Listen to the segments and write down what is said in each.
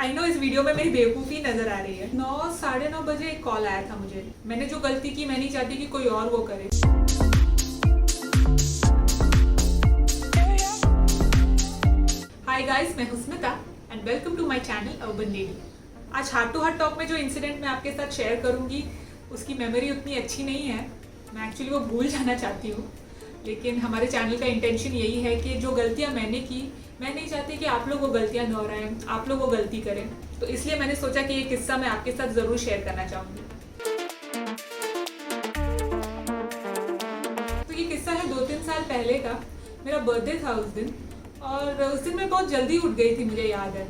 I know इस video में मेरी बेवकूफ़ी नजर आ रही है। 9 साढ़े 9 बजे एक कॉल आया था मुझे। मैंने जो गलती की मैं नहीं चाहती कि कोई और वो करे। हाय गाइस, मैं हूं Smita and welcome to my channel urban daily. आज हार्ट टू हार्ट टॉक में जो इंसिडेंट मैं आपके साथ शेयर करूंगी उसकी मेमोरी उतनी अच्छी नहीं है। मैं एक्चुअली वो भूल जाना चाहती हूँ, लेकिन हमारे चैनल का इंटेंशन यही है कि जो गलतियाँ मैंने की मैं नहीं चाहती कि आप लोग वो गलतियाँ दोहराएं, आप लोग वो गलती करें। तो इसलिए मैंने सोचा कि ये किस्सा मैं आपके साथ ज़रूर शेयर करना चाहूँगी। तो ये किस्सा है 2-3 साल पहले का। मेरा बर्थडे था उस दिन, और उस दिन मैं बहुत जल्दी उठ गई थी, मुझे याद है,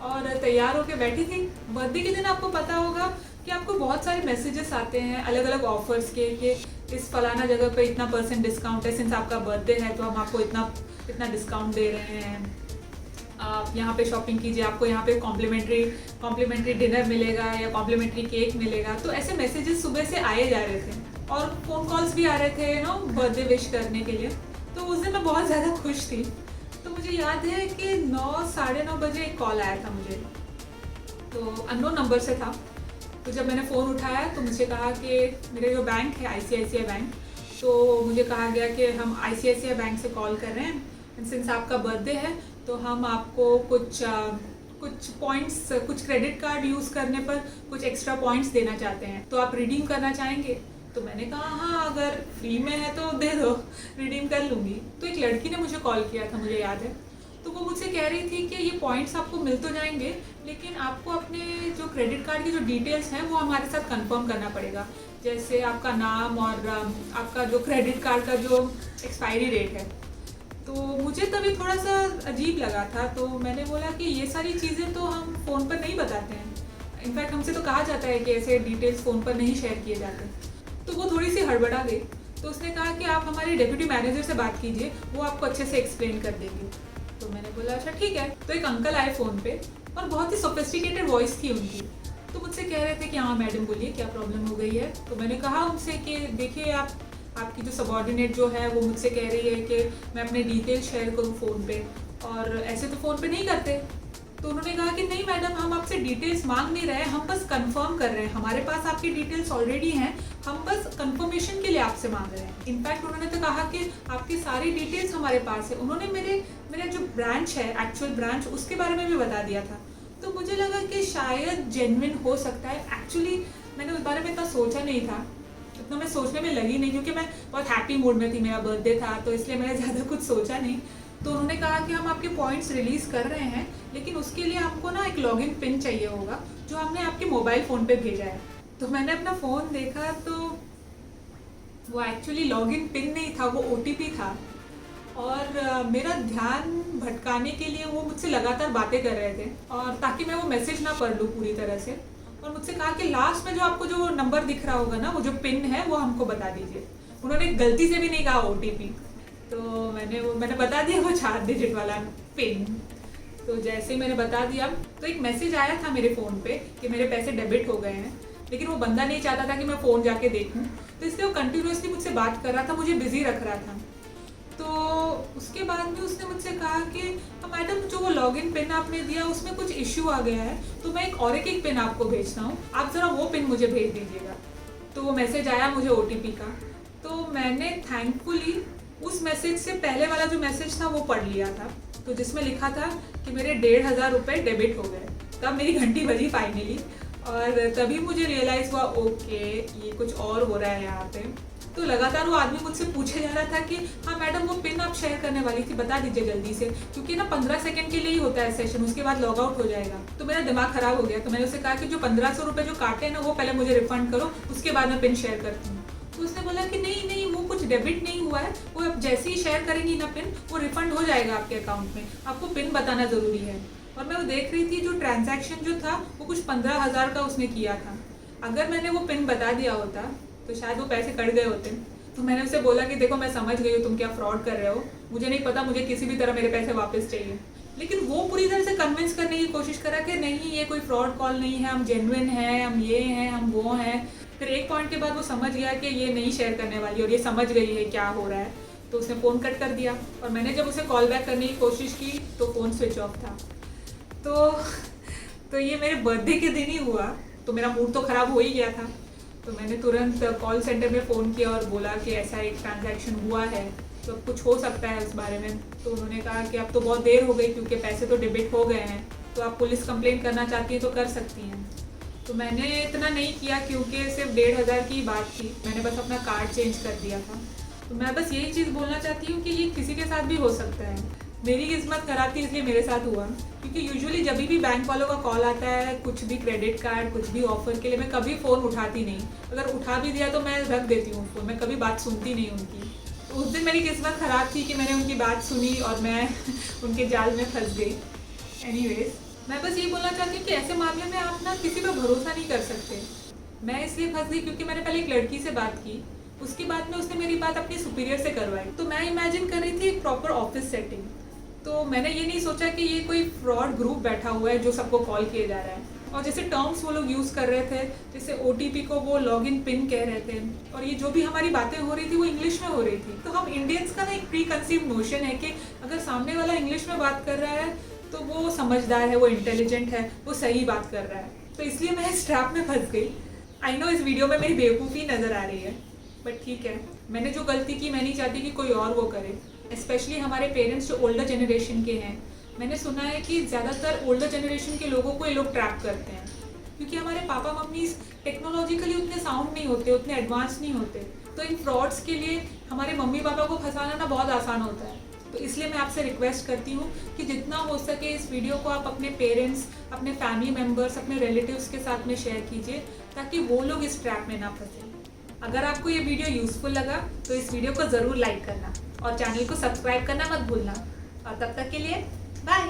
और तैयार होकर बैठी थी। बर्थडे के दिन आपको पता होगा कि आपको बहुत सारे मैसेजेस आते हैं अलग अलग ऑफर्स के कि इस फलाना जगह पे इतना % डिस्काउंट है, सिंस आपका बर्थडे है तो हम आपको इतना डिस्काउंट दे रहे हैं, आप यहाँ पे शॉपिंग कीजिए, आपको यहाँ पे कॉम्प्लीमेंट्री डिनर मिलेगा या कॉम्प्लीमेंट्री केक मिलेगा। तो ऐसे मैसेजेस सुबह से आए जा रहे थे और फ़ोन कॉल्स भी आ रहे थे बर्थडे विश करने के लिए। तो उस दिन मैं बहुत ज़्यादा खुश थी। तो मुझे याद है कि 9 साढ़े 9 बजे एक कॉल आया था मुझे, तो अननोन नंबर से था। तो जब मैंने फ़ोन उठाया तो मुझे कहा कि मेरा जो बैंक है ICICI बैंक, तो मुझे कहा गया कि हम ICICI बैंक से कॉल कर रहे हैं, सिंस आपका बर्थडे है तो हम आपको कुछ पॉइंट्स, कुछ क्रेडिट कार्ड यूज़ करने पर कुछ एक्स्ट्रा पॉइंट्स देना चाहते हैं, तो आप रिडीम करना चाहेंगे? तो मैंने कहा हाँ, अगर फ्री में है तो दे दो, रिडीम कर लूँगी। तो एक लड़की ने मुझे कॉल किया था, मुझे याद है। तो वो मुझसे कह रही थी कि ये पॉइंट्स आपको मिल तो जाएंगे, लेकिन आपको अपने जो क्रेडिट कार्ड की जो डिटेल्स हैं वो हमारे साथ कंफर्म करना पड़ेगा, जैसे आपका नाम और आपका जो क्रेडिट कार्ड का जो एक्सपायरी डेट है। तो मुझे तभी थोड़ा सा अजीब लगा था, तो मैंने बोला कि ये सारी चीज़ें तो हम फ़ोन पर नहीं बताते हैं। इनफैक्ट हमसे तो कहा जाता है कि ऐसे डिटेल्स फ़ोन पर नहीं शेयर किए जाते। तो वो थोड़ी सी हड़बड़ा गई। तो उसने कहा कि आप हमारे डेप्यूटी मैनेजर से बात कीजिए, वो आपको अच्छे से एक्सप्लेन कर देंगे। तो मैंने बोला अच्छा ठीक है। तो एक अंकल आए फ़ोन पे और बहुत ही सोफिस्टिकेटेड वॉइस थी उनकी। तो मुझसे कह रहे थे कि हाँ मैडम बोलिए क्या प्रॉब्लम हो गई है। तो मैंने कहा उनसे कि देखिए आपकी जो सबॉर्डिनेट जो है वो मुझसे कह रही है कि मैं अपने डिटेल शेयर करूँ फ़ोन पे, और ऐसे तो फ़ोन पे नहीं करते। तो उन्होंने कहा कि नहीं मैडम, हम आपसे डिटेल्स मांग नहीं रहे, हम बस कंफर्म कर रहे हैं, हमारे पास आपकी डिटेल्स ऑलरेडी हैं, हम बस कंफर्मेशन के लिए आपसे मांग रहे हैं। इनफैक्ट उन्होंने तो कहा कि आपकी सारी डिटेल्स हमारे पास है। उन्होंने मेरा जो ब्रांच है, एक्चुअल ब्रांच, उसके बारे में भी बता दिया था। तो मुझे लगा कि शायद जेन्युइन हो सकता है। एक्चुअली मैंने उस बारे में इतना सोचा नहीं था, इतना मैं सोचने में लगी नहीं, क्योंकि मैं बहुत हैप्पी मूड में थी, मेरा बर्थडे था, तो इसलिए मैंने ज़्यादा कुछ सोचा नहीं। तो उन्होंने कहा कि हम आपके पॉइंट्स रिलीज़ कर रहे हैं, लेकिन उसके लिए आपको ना एक लॉगिन पिन चाहिए होगा जो हमने आपके मोबाइल फ़ोन पे भेजा है। तो मैंने अपना फ़ोन देखा तो वो एक्चुअली लॉगिन पिन नहीं था, वो OTP था। और मेरा ध्यान भटकाने के लिए वो मुझसे लगातार बातें कर रहे थे, और ताकि मैं वो मैसेज ना पढ़ लूँ पूरी तरह से। और मुझसे कहा कि लास्ट में जो आपको जो नंबर दिख रहा होगा ना, वो जो पिन है वो हमको बता दीजिए। उन्होंने गलती से भी नहीं कहा OTP। तो मैंने बता दिया वो 4 डिजिट वाला पिन। तो जैसे ही मैंने बता दिया तो एक मैसेज आया था मेरे फ़ोन पे कि मेरे पैसे डेबिट हो गए हैं, लेकिन वो बंदा नहीं चाहता था कि मैं फ़ोन जाके देखूं, तो इसलिए वो कंटिन्यूसली मुझसे बात कर रहा था, मुझे बिजी रख रहा था। तो उसके बाद में उसने मुझसे कहा कि मैडम जो वो लॉगिन पिन आपने दिया उसमें कुछ इश्यू आ गया है, तो मैं एक पिन आपको भेजता हूँ, आप ज़रा वो पिन मुझे भेज दीजिएगा। तो वो मैसेज आया मुझे OTP का। तो मैंने थैंकफुली उस मैसेज से पहले वाला जो मैसेज था वो पढ़ लिया था, तो जिसमें लिखा था कि मेरे 1500 रुपये डेबिट हो गए। तब मेरी घंटी बजी फाइनली, और तभी मुझे रियलाइज़ हुआ ओके ये कुछ और हो रहा है यहाँ पे। तो लगातार वो आदमी मुझसे पूछे जा रहा था कि हाँ मैडम वो पिन आप शेयर करने वाली थी, बता दीजिए जल्दी से, क्योंकि ना 15 सेकंड के लिए ही होता है सेशन, उसके बाद लॉग आउट हो जाएगा। तो मेरा दिमाग ख़राब हो गया। तो मैंने उससे कहा कि जो 1500 रुपये जो काटे हैं ना वो पहले मुझे रिफंड करो, उसके बाद मैं पिन शेयर करती हूँ। तो उसने बोला कि नहीं वो कुछ डेबिट नहीं हुआ है, वो अब जैसे ही शेयर करेंगी ना पिन, वो रिफंड हो जाएगा आपके अकाउंट में, आपको पिन बताना ज़रूरी है। और मैं वो देख रही थी जो ट्रांजैक्शन जो था वो कुछ 15,000 का उसने किया था। अगर मैंने वो पिन बता दिया होता तो शायद वो पैसे कट गए होते। तो मैंने उससे बोला कि देखो मैं समझ गई हूँ तुम क्या फ्रॉड कर रहे हो, मुझे नहीं पता, मुझे किसी भी तरह मेरे पैसे वापस चाहिए। लेकिन वो पूरी तरह से कन्विंस करने की कोशिश करा कि नहीं ये कोई फ्रॉड कॉल नहीं है, हम जेन्युइन हैं, हम ये हैं, हम वो हैं। फिर एक पॉइंट के बाद वो समझ गया कि ये नहीं शेयर करने वाली, और ये समझ गई है क्या हो रहा है, तो उसने फ़ोन कट कर दिया। और मैंने जब उसे कॉल बैक करने की कोशिश की तो फ़ोन स्विच ऑफ था। तो तो ये मेरे बर्थडे के दिन ही हुआ, तो मेरा मूड तो ख़राब हो ही गया था। तो मैंने तुरंत कॉल सेंटर में फ़ोन किया और बोला कि ऐसा एक ट्रांजैक्शन हुआ है, तो कुछ हो सकता है उस बारे में। तो उन्होंने कहा कि अब तो बहुत देर हो गई क्योंकि पैसे तो डेबिट हो गए हैं, तो आप पुलिस कंप्लेंट करना चाहती हैं तो कर सकती हैं। तो मैंने इतना नहीं किया क्योंकि सिर्फ 1,500 की बात थी, मैंने बस अपना कार्ड चेंज कर दिया था। तो मैं बस यही चीज़ बोलना चाहती हूँ कि ये किसी के साथ भी हो सकता है। मेरी किस्मत खराब थी इसलिए मेरे साथ हुआ, क्योंकि यूजुअली जब भी बैंक वालों का कॉल आता है कुछ भी क्रेडिट कार्ड कुछ भी ऑफर के लिए, मैं कभी फ़ोन उठाती नहीं। अगर उठा भी दिया तो मैं रख देती हूँ फ़ोन, मैं कभी बात सुनती नहीं उनकी। तो उस दिन मेरी किस्मत ख़राब थी कि मैंने उनकी बात सुनी और मैं उनके जाल में फंस गई। एनीवेज, मैं बस ये बोलना चाहती हूँ कि ऐसे मामले में आप ना किसी पर भरोसा नहीं कर सकते। मैं इसलिए फंस गई क्योंकि मैंने पहले एक लड़की से बात की, उसके बाद में उसने मेरी बात अपनी सुपीरियर से करवाई। तो मैं इमेजिन कर रही थी एक प्रॉपर ऑफिस सेटिंग, तो मैंने ये नहीं सोचा कि ये कोई फ्रॉड ग्रुप बैठा हुआ है जो सबको कॉल किए जा रहा है। और जैसे टर्म्स वो लोग यूज़ कर रहे थे, जैसे OTP को वो लॉगिन पिन कह रहे थे, और ये जो भी हमारी बातें हो रही थी वो इंग्लिश में हो रही थी। तो हम इंडियंस का ना एक प्री कंसीव नोशन है कि अगर सामने वाला इंग्लिश में बात कर रहा है तो वो समझदार है, वो इंटेलिजेंट है, वो सही बात कर रहा है। तो इसलिए मैं इस ट्रैप में फंस गई। आई नो इस वीडियो में मेरी बेवकूफ़ी नज़र आ रही है, बट ठीक है, मैंने जो गलती की मैं नहीं चाहती कि कोई और वो करे। स्पेशली हमारे पेरेंट्स जो ओल्डर जनरेशन के हैं, मैंने सुना है कि ज़्यादातर ओल्डर जनरेशन के लोगों को ये लोग ट्रैप करते हैं, क्योंकि हमारे पापा मम्मी टेक्नोलॉजिकली उतने साउंड नहीं होते, उतने एडवांस नहीं होते। तो इन फ्रॉड्स के लिए हमारे मम्मी पापा को फंसाना ना बहुत आसान होता है। तो इसलिए मैं आपसे रिक्वेस्ट करती हूँ कि जितना हो सके इस वीडियो को आप अपने पेरेंट्स, अपने फैमिली मेम्बर्स, अपने रिलेटिव्स के साथ में शेयर कीजिए, ताकि वो लोग इस ट्रैप में ना फंसे। अगर आपको ये वीडियो यूज़फुल लगा तो इस वीडियो को ज़रूर लाइक करना और चैनल को सब्सक्राइब करना मत भूलना। और तब तक के लिए बाय।